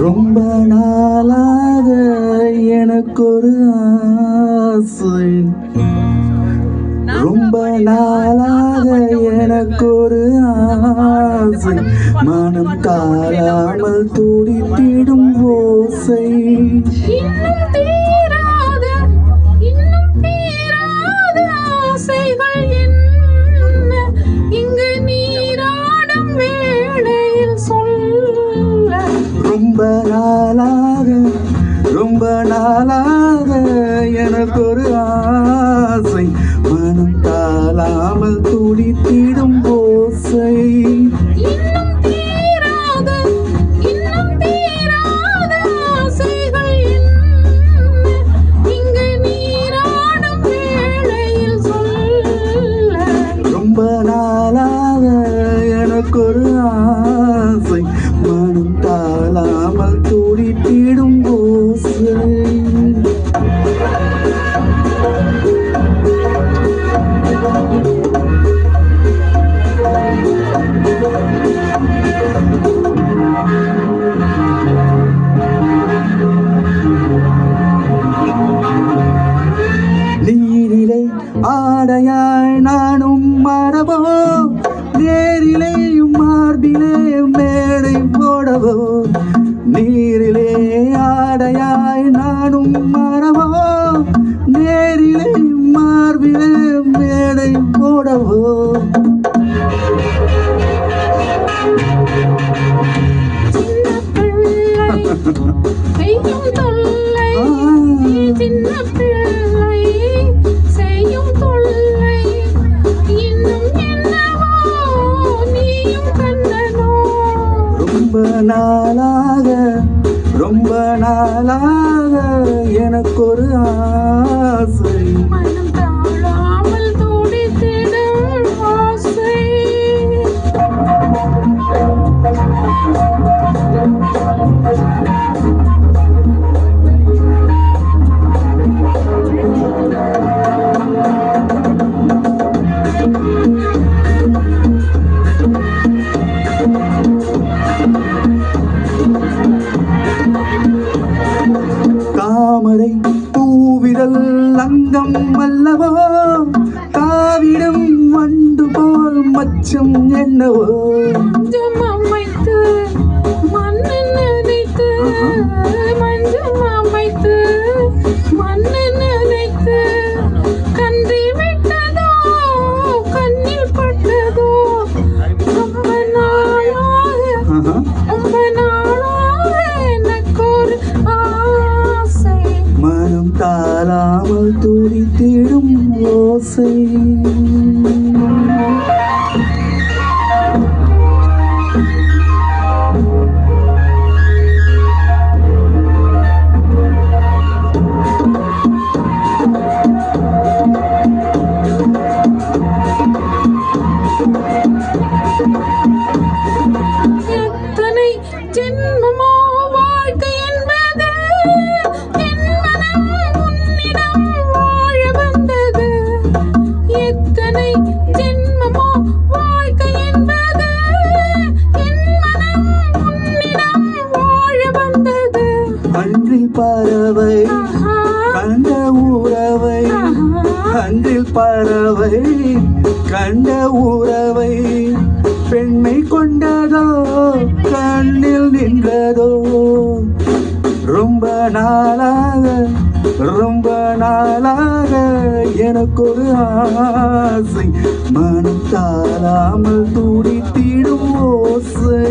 ரொம்ப நாளாக எனக்கு ஒரு ஆசை, ரொம்ப நாளாக எனக்கு ஒரு ஆசை, மனம் தாழாமல் துடித்திடும் ஓசை. ரொம்ப நாளாக ரொம்ப நாளாக எனக்கு ஒரு ஆசை, மனம் தாழாமல் துடித்திடும் ஓசை. ரொம்ப நாளாக எனக்கு ஒரு ஆசை, மனம் தாழாமல் துடித்திடும் ஓசை. நீரிலே ஆடையாய் நானும் மரபோ, நேரிலேயும் மார்பிலே மேடை போடவோ. நீரிலே ஆடையாய் நானும் மரபோ, நேரிலேயும் மார்பிலே மேடை போடவோ. ரொம்ப நாளாக எனக்கு ஒரு ஆசை, மனம் தாழாமல் துடித்திடும் ஓசை. தாமரை பூவிதழ் அங்கம் அல்லவோ, தாவிடும் வண்டு போல் மச்சம் என்னவோ. மஞ்சம் அமைத்து மண்ணை நினைத்து, மஞ்சம் அமைத்து மண்ணை நினைத்து, கன்றி விட்டதோ கண்ணில் பட்டதோ. ரொம்ப நாளாக எனக்கு ஒரு ஆசை, மனம் தாழாமல் துடித்திடும் ஓசை. எத்தனை ஜென்மமோ வாழ்க்கை என்பது, என் மனம் உன்னிடம் வாழ வந்தது. எத்தனை ஜென்மமோ வாழ்க்கை என்பது, என் மனம் உன்னிடம் வாழ வந்தது. அன்றில் பறவை கண்ட உறவை, அன்றில் பறவை கண்ட உறவை, பெண்மை கொண்டதோ கண்ணில் நின்றதோ. ரொம்ப நாளாக எனக்கு ஒரு ஆசை, மனம் தாழாமல் துடித்திடும் ஓசை.